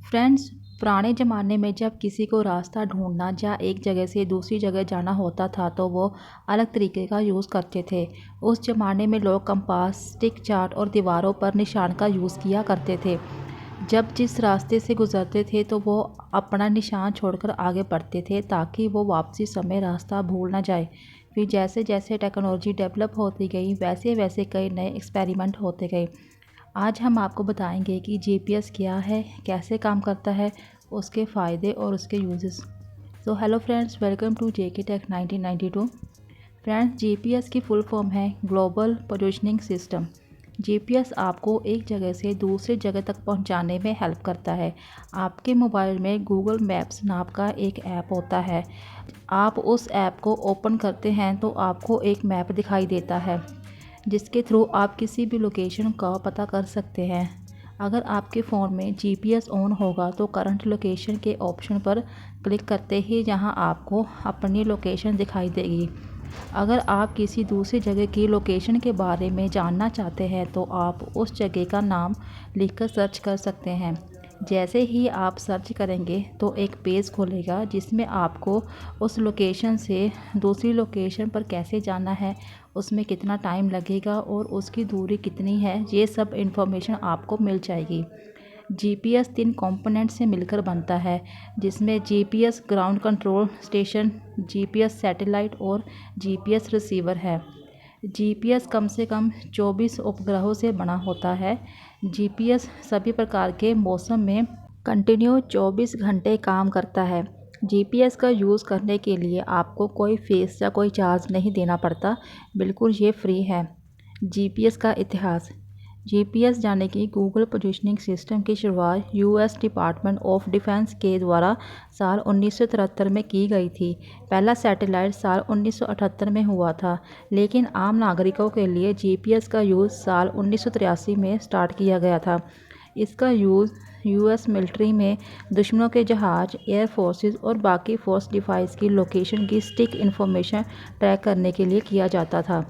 Friends, पुराने ज़माने में जब किसी को रास्ता ढूंढना या एक जगह से दूसरी जगह जाना होता था तो वो अलग तरीके का यूज़ करते थे। उस ज़माने में लोग कंपास, स्टिक चार्ट और दीवारों पर निशान का यूज़ किया करते थे। जब जिस रास्ते से गुजरते थे तो वो अपना निशान छोड़कर आगे बढ़ते थे ताकि वो वापसी समय रास्ता भूल ना जाए। फिर जैसे जैसे टेक्नोलॉजी डेवलप होती गई वैसे वैसे कई नए एक्सपेरिमेंट होते गए। आज हम आपको बताएंगे कि जीपीएस क्या है, कैसे काम करता है, उसके फ़ायदे और उसके uses. So hello friends, welcome to JK Tech 1992। Friends, GPS की फुल फॉर्म है ग्लोबल पोजीशनिंग सिस्टम। जीपीएस आपको एक जगह से दूसरी जगह तक पहुंचाने में हेल्प करता है। आपके मोबाइल में गूगल मैप्स नाम का एक ऐप होता है। आप उस ऐप को ओपन करते हैं तो आपको एक मैप दिखाई देता है जिसके थ्रू आप किसी भी लोकेशन का पता कर सकते हैं। अगर आपके फ़ोन में जीपीएस ऑन होगा तो करंट लोकेशन के ऑप्शन पर क्लिक करते ही यहाँ आपको अपनी लोकेशन दिखाई देगी। अगर आप किसी दूसरी जगह की लोकेशन के बारे में जानना चाहते हैं तो आप उस जगह का नाम लिखकर सर्च कर सकते हैं। जैसे ही आप सर्च करेंगे तो एक पेज खुलेगा जिसमें आपको उस लोकेशन से दूसरी लोकेशन पर कैसे जाना है, उसमें कितना टाइम लगेगा और उसकी दूरी कितनी है, ये सब इन्फॉर्मेशन आपको मिल जाएगी। जीपीएस 3 कंपोनेंट से मिलकर बनता है जिसमें GPS ground control station, GPS satellite और जीपीएस रिसीवर है। जीपीएस कम से कम 24 उपग्रहों से बना होता है। जीपीएस सभी प्रकार के मौसम में कंटिन्यू 24 घंटे काम करता है। जीपीएस का यूज़ करने के लिए आपको कोई फीस या कोई चार्ज नहीं देना पड़ता, बिल्कुल ये फ्री है। जीपीएस का इतिहास। जीपीएस यानी कि गूगल पोजीशनिंग सिस्टम की शुरुआत यूएस डिपार्टमेंट ऑफ डिफेंस के द्वारा साल 1973 में की गई थी। पहला सैटेलाइट साल 1978 में हुआ था, लेकिन आम नागरिकों के लिए जीपीएस का यूज़ साल 1983 में स्टार्ट किया गया था। इसका यूज़ यूएस मिलिट्री में दुश्मनों के जहाज़, एयर फोर्सेस और बाकी फोर्स डिवाइस की लोकेशन की स्टिक इन्फॉर्मेशन ट्रैक करने के लिए किया जाता था।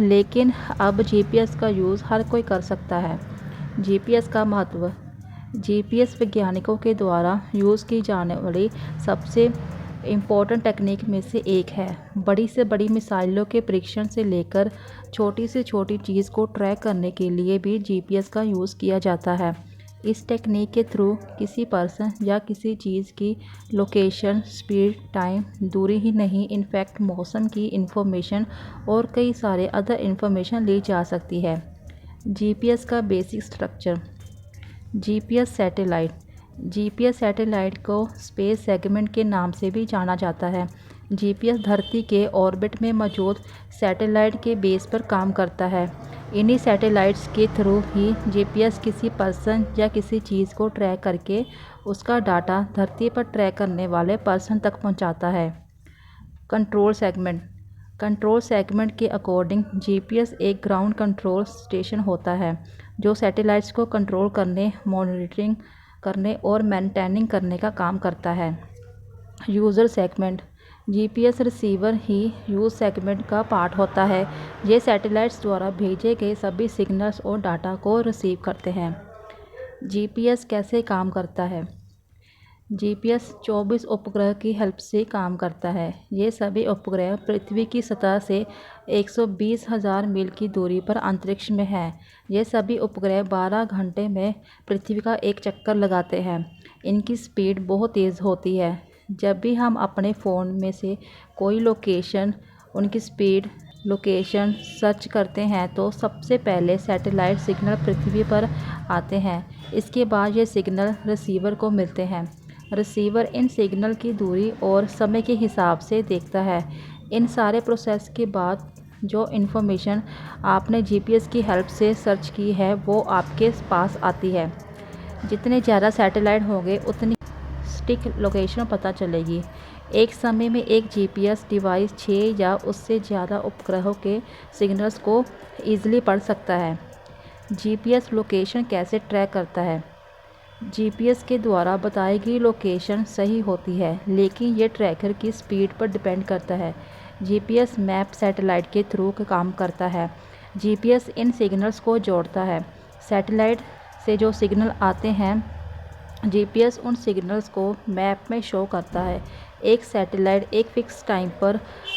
लेकिन अब जीपीएस का यूज़ हर कोई कर सकता है। जीपीएस का महत्व। जीपीएस वैज्ञानिकों के द्वारा यूज़ की जाने वाली सबसे इम्पोर्टेंट टेक्निक में से एक है। बड़ी से बड़ी मिसाइलों के परीक्षण से लेकर छोटी से छोटी चीज़ को ट्रैक करने के लिए भी जीपीएस का यूज़ किया जाता है। इस टेक्निक के थ्रू किसी पर्सन या किसी चीज़ की लोकेशन, स्पीड, टाइम, दूरी ही नहीं, इनफैक्ट मौसम की इन्फॉर्मेशन और कई सारे अदर इन्फॉर्मेशन ली जा सकती है। जीपीएस का basic structure. GPS satellite. GPS satellite को स्पेस सेगमेंट के नाम से भी जाना जाता है। जीपीएस धरती के ऑर्बिट में मौजूद सैटेलाइट के बेस पर काम करता है। इन्हीं सैटेलाइट्स के थ्रू ही जीपीएस किसी पर्सन या किसी चीज़ को ट्रैक करके उसका डाटा धरती पर ट्रैक करने वाले पर्सन तक पहुंचाता है। Control segment. कंट्रोल सेगमेंट के अकॉर्डिंग जीपीएस एक ग्राउंड कंट्रोल स्टेशन होता है जो सैटेलाइट्स को कंट्रोल करने, मॉनिटरिंग करने और मेंटेनिंग करने का काम करता है। User segment. जीपीएस रिसीवर ही यूज़ सेगमेंट का पार्ट होता है। ये सैटेलाइट्स द्वारा भेजे गए सभी सिग्नल्स और डाटा को रिसीव करते हैं। जीपीएस कैसे काम करता है। जीपीएस 24 उपग्रह की हेल्प से काम करता है। ये सभी उपग्रह पृथ्वी की सतह से 120,000 मील की दूरी पर अंतरिक्ष में हैं। ये सभी उपग्रह 12 घंटे में पृथ्वी का एक चक्कर लगाते हैं। इनकी स्पीड बहुत तेज़ होती है। जब भी हम अपने फ़ोन में से कोई लोकेशन, उनकी स्पीड, लोकेशन सर्च करते हैं तो सबसे पहले सैटेलाइट सिग्नल पृथ्वी पर आते हैं। इसके बाद ये सिग्नल रिसीवर को मिलते हैं। रिसीवर इन सिग्नल की दूरी और समय के हिसाब से देखता है। इन सारे प्रोसेस के बाद जो इन्फॉर्मेशन आपने जीपीएस की हेल्प से सर्च की है वो आपके पास आती है। जितने ज़्यादा सैटेलाइट होंगे उतनी स्टिक लोकेशन पता चलेगी। एक समय में एक जीपीएस डिवाइस 6 या उससे ज़्यादा उपग्रहों के सिग्नल्स को ईजिली पढ़ सकता है। जीपीएस लोकेशन कैसे ट्रैक करता है। जीपीएस के द्वारा बताई गई लोकेशन सही होती है, लेकिन ये ट्रैकर की स्पीड पर डिपेंड करता है। जीपीएस मैप सैटेलाइट के थ्रू काम करता है। जीपीएस इन सिग्नल्स को जोड़ता है। सैटेलाइट से जो सिग्नल आते हैं जीपीएस उन सिग्नल्स को मैप में शो करता है। एक सैटेलाइट एक फिक्स टाइम पर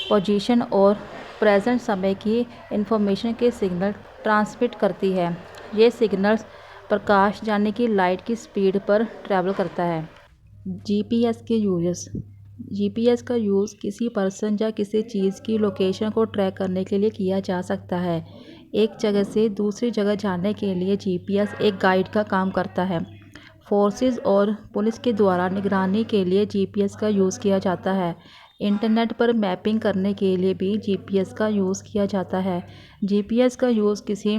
पोजीशन और प्रेजेंट समय की इंफॉर्मेशन के सिग्नल ट्रांसमिट करती है। ये सिग्नल्स प्रकाश यानी कि लाइट की स्पीड पर ट्रैवल करता है। जीपीएस के यूजेस। जीपीएस का यूज़ किसी पर्सन या किसी चीज़ की लोकेशन को ट्रैक करने के लिए किया जा सकता है। एक जगह से दूसरी जगह जाने के लिए जीपीएस एक गाइड का काम करता है। फोर्सेस और पुलिस के द्वारा निगरानी के लिए जीपीएस का यूज़ किया जाता है। इंटरनेट पर मैपिंग करने के लिए भी जीपीएस का यूज़ किया जाता है। जीपीएस का यूज़ किसी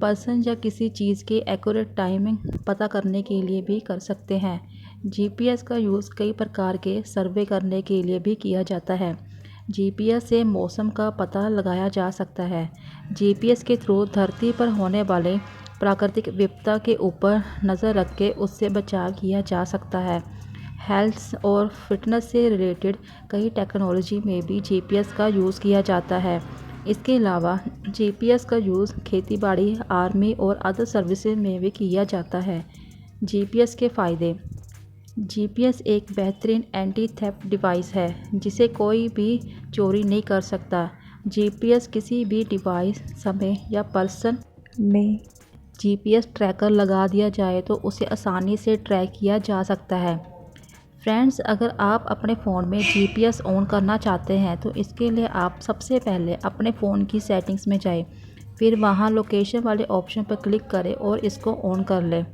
पर्सन या किसी चीज़ की एक्यूरेट टाइमिंग पता करने के लिए भी कर सकते हैं। जीपीएस का यूज़ कई प्रकार के सर्वे करने के लिए भी किया जाता है। जीपीएस से मौसम का पता लगाया जा सकता है। जीपीएस के थ्रू धरती पर होने वाले प्राकृतिक विपदा के ऊपर नज़र रख के उससे बचाव किया जा सकता है। हेल्थ और फिटनेस से रिलेटेड कई टेक्नोलॉजी में भी जीपीएस का यूज़ किया जाता है। इसके अलावा जीपीएस का यूज़ खेतीबाड़ी, आर्मी और अदर सर्विसेज में भी किया जाता है। जीपीएस के फ़ायदे। जीपीएस एक बेहतरीन एंटी थेफ्ट डिवाइस है जिसे कोई भी चोरी नहीं कर सकता। जीपीएस किसी भी डिवाइस, समय या पर्सन में जीपीएस ट्रैकर लगा दिया जाए तो उसे आसानी से ट्रैक किया जा सकता है। फ्रेंड्स, अगर आप अपने फ़ोन में जीपीएस ऑन करना चाहते हैं तो इसके लिए आप सबसे पहले अपने फ़ोन की सेटिंग्स में जाएं, फिर वहां लोकेशन वाले ऑप्शन पर क्लिक करें और इसको ऑन कर लें।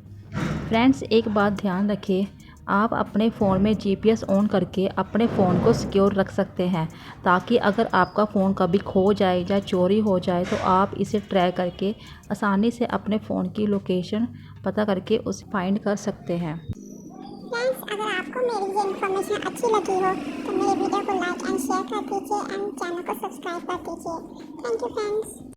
फ्रेंड्स, एक बात ध्यान रखें, आप अपने फ़ोन में जीपीएस ऑन करके अपने फ़ोन को सिक्योर रख सकते हैं ताकि अगर आपका फ़ोन कभी खो जाए या चोरी हो जाए तो आप इसे ट्रैक करके आसानी से अपने फ़ोन की लोकेशन पता करके उसे फाइंड कर सकते हैं। फ्रेंड्स, अगर आपको मेरी ये इन्फॉर्मेशन अच्छी लगी हो तो मेरे वीडियो को लाइक एंड शेयर कर दीजिए एंड चैनल को सब्सक्राइब कर दीजिए। Thank you friends.